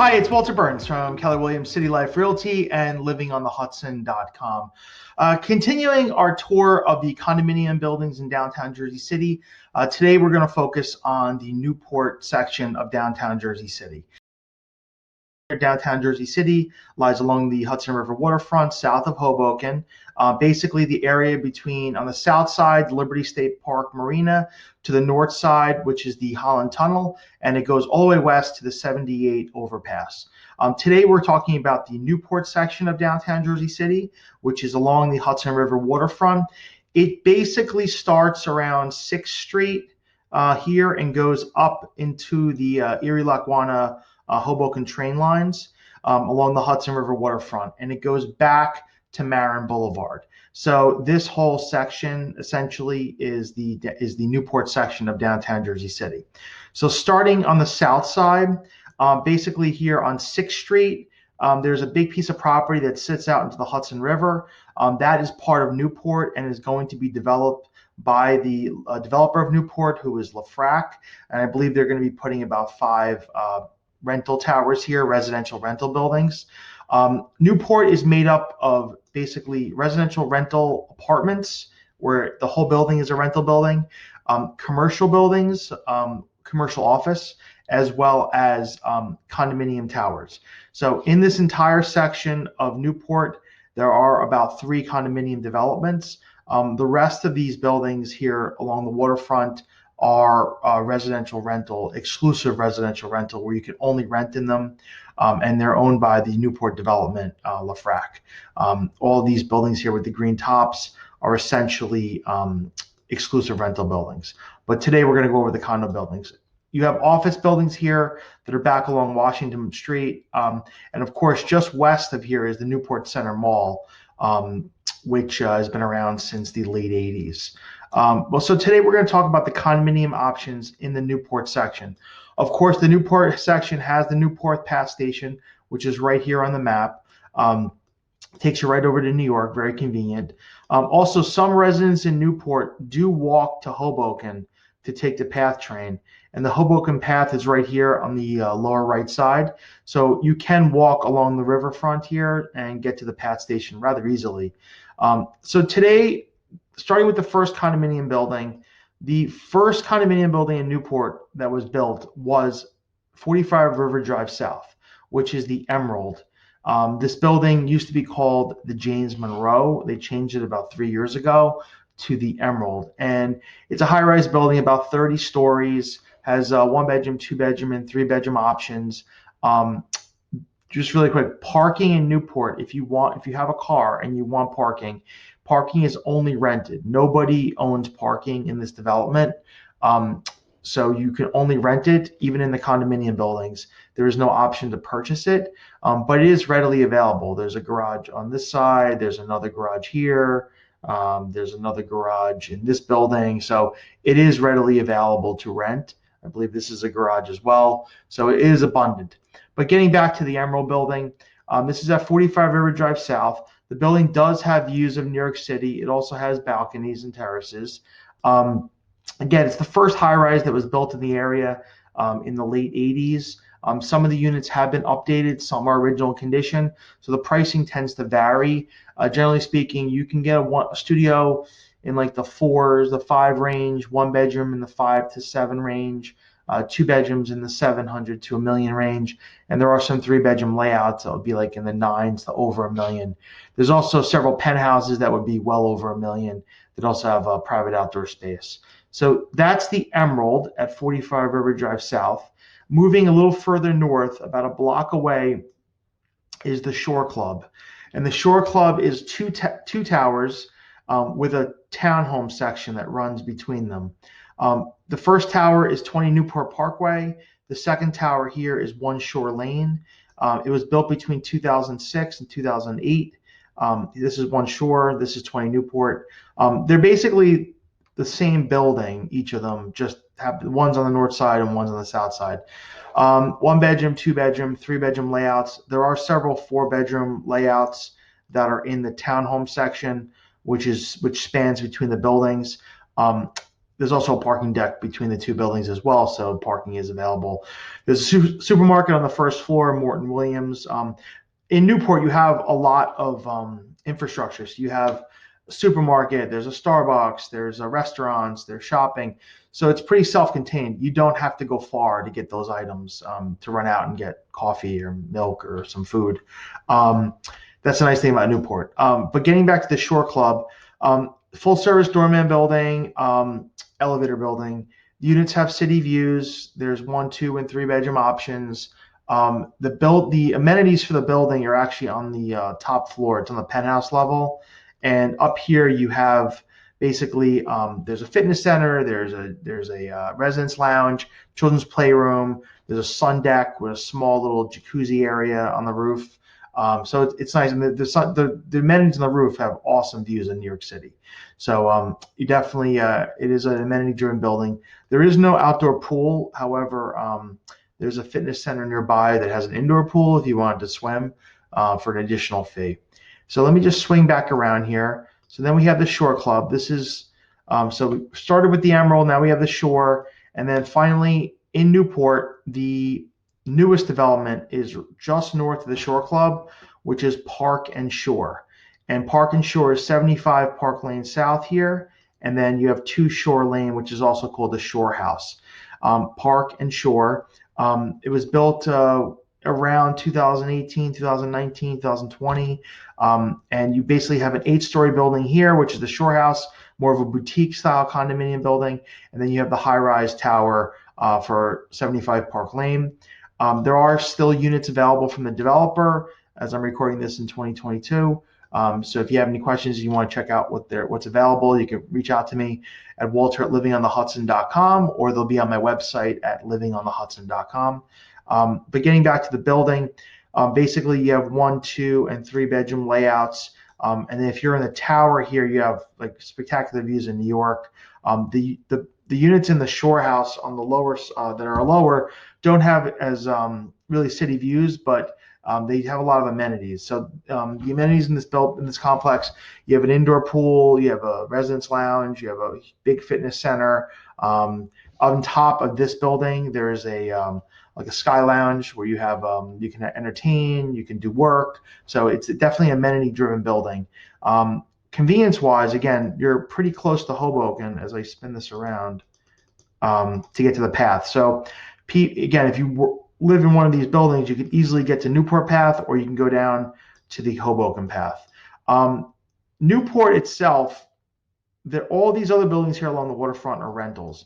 Hi, it's Walter Burns from Keller Williams City Life Realty and livingonthehudson.com. Continuing our tour of the condominium buildings in downtown Jersey City, today we're going to focus on the Newport section of downtown Jersey City. Downtown Jersey City lies along the Hudson River waterfront south of Hoboken. Basically the area between, on the south side, Liberty State Park Marina, to the north side, which is the Holland Tunnel, and it goes all the way west to the 78 overpass. Today we're talking about the Newport section of downtown Jersey City, which is along the Hudson River waterfront. It basically starts around 6th Street here and goes up into the Erie-Lackawanna Hoboken train lines along the Hudson River waterfront, and it goes back to Marin Boulevard. So this whole section essentially is the Newport section of downtown Jersey City. So starting on the south side, basically here on 6th Street, there's a big piece of property that sits out into the Hudson River. That is part of Newport and is going to be developed by the developer of Newport, who is LaFrac, and I believe they're going to be putting about 5 rental towers here, residential rental buildings. Newport is made up of basically residential rental apartments, where the whole building is a rental building, commercial buildings, commercial office, as well as condominium towers. So in this entire section of Newport, there are about 3 condominium developments. The rest of these buildings here along the waterfront are residential rental, exclusive residential rental, where you can only rent in them, and they're owned by the Newport Development, LaFrac. All of these buildings here with the green tops are essentially exclusive rental buildings. But today we're going to go over the condo buildings. You have office buildings here that are back along Washington Street, and of course just west of here is the Newport Center Mall, which has been around since the late 80s. So today we're going to talk about the condominium options in the Newport section. Of course, the Newport section has the Newport Path Station, which is right here on the map. Takes you right over to New York, very convenient. Also, some residents in Newport do walk to Hoboken to take the PATH train, and the Hoboken Path is right here on the lower right side. So you can walk along the riverfront here and get to the PATH station rather easily. So today, starting with the first condominium building, the first condominium building in Newport that was built was 45 River Drive South, which is the Emerald. This building used to be called the James Monroe. They changed it about 3 years ago to the Emerald. And it's a high-rise building, about 30 stories, has 1 bedroom, 2 bedroom, and 3 bedroom options. Just really quick, parking in Newport, if you have a car and you want parking, parking is only rented. Nobody owns parking in this development. So you can only rent it, even in the condominium buildings. There is no option to purchase it, but it is readily available. There's a garage on this side. There's another garage here. There's another garage in this building. So it is readily available to rent. I believe this is a garage as well. So it is abundant. But getting back to the Emerald building, this is at 45 River Drive South. The building does have views of New York City. It also has balconies and terraces. Again, it's the first high-rise that was built in the area in the late 80s. Some of the units have been updated. Some are original condition. So the pricing tends to vary. Generally speaking, you can get a studio in like the 4s, the 5 range, 1 bedroom in the 5 to 7 range, 2 bedrooms in the 700 to $1 million range, and there are some 3-bedroom layouts that would be like in the 9s to over $1 million. There's also several penthouses that would be well over $1 million that also have a private outdoor space. So that's the Emerald at 45 River Drive South. Moving a little further north, about a block away, is the Shore Club, and the Shore Club is two towers with a townhome section that runs between them. The first tower is 20 Newport Parkway. The second tower here is 1 Shore Lane. It was built between 2006 and 2008. This is 1 Shore. This is 20 Newport. They're basically the same building, each of them, just have one's on the north side and one's on the south side. 1 bedroom, 2 bedroom, 3 bedroom layouts. There are several 4 bedroom layouts that are in the townhome section, which spans between the buildings. there's also a parking deck between the two buildings as well, so parking is available. There's a supermarket on the first floor, Morton Williams. In Newport, you have a lot of infrastructure. So you have a supermarket, there's a Starbucks, there's a restaurants, there's shopping. So it's pretty self-contained. You don't have to go far to get those items, to run out and get coffee or milk or some food. That's a nice thing about Newport. But getting back to the Shore Club, full service doorman building, elevator building. The units have city views. There's 1, 2, and 3 bedroom options. The amenities for the building are actually on the top floor. It's on the penthouse level, and up here you have basically there's a fitness center, there's a residence lounge, children's playroom, there's a sun deck with a small little jacuzzi area on the roof. So it's nice, and the amenities on the roof have awesome views in New York City. So you definitely it is an amenity-driven building. There is no outdoor pool, however. There's a fitness center nearby that has an indoor pool if you wanted to swim for an additional fee. So let me just swing back around here. So then we have the Shore Club. This is, so we started with the Emerald, now we have the Shore. And then finally in Newport, the newest development is just north of the Shore Club, which is Park and Shore. And Park and Shore is 75 Park Lane South here. And then you have 2 Shore Lane, which is also called the Shore House. Park and Shore. It was built around 2018, 2019, 2020. And you basically have an 8-story building here, which is the Shore House, more of a boutique style condominium building. And then you have the high-rise tower for 75 Park Lane. There are still units available from the developer as I'm recording this in 2022. So if you have any questions, you want to check out what's available, you can reach out to me at walter@livingonthehudson.com, or they'll be on my website at livingonthehudson.com. But getting back to the building, basically you have 1, 2, and 3 bedroom layouts. And then if you're in the tower here, you have like spectacular views in New York. The units in the Shore House on the lower that are lower don't have as really city views, but they have a lot of amenities. So the amenities in this complex, you have an indoor pool, you have a residence lounge, you have a big fitness center. On top of this building, there is like a sky lounge where you have you can entertain, you can do work. So it's definitely an amenity-driven building. Convenience-wise, again, you're pretty close to Hoboken as I spin this around to get to the path. So again, if you live in one of these buildings, you can easily get to Newport Path, or you can go down to the Hoboken Path. Newport itself, all these other buildings here along the waterfront are rentals.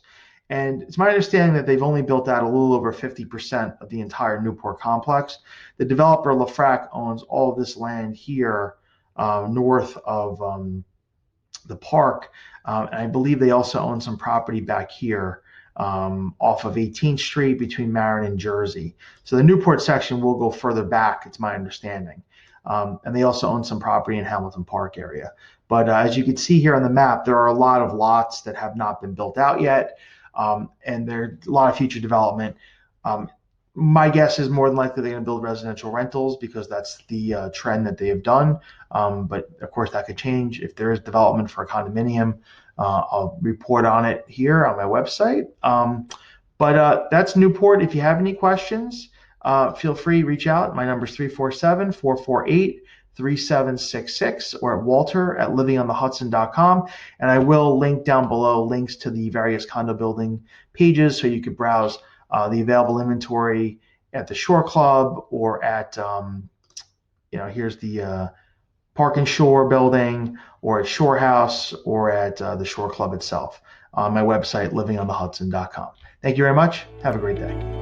And it's my understanding that they've only built out a little over 50% of the entire Newport complex. The developer, LaFrac, owns all of this land here north of the park. And I believe they also own some property back here off of 18th Street between Marin and Jersey. So the Newport section will go further back, it's my understanding. And they also own some property in Hamilton Park area. But as you can see here on the map, there are a lot of lots that have not been built out yet. And there's a lot of future development. My guess is more than likely they're going to build residential rentals because that's the trend that they have done. But of course that could change. If there is development for a condominium, I'll report on it here on my website. But that's Newport. If you have any questions, feel free to reach out. My number is 347-448-3766 or at walter@livingonthehudson.com. And I will link down below links to the various condo building pages so you could browse the available inventory at the Shore Club or at, here's the Park and Shore building, or at Shore House, or at the Shore Club itself on my website, livingonthehudson.com. Thank you very much. Have a great day.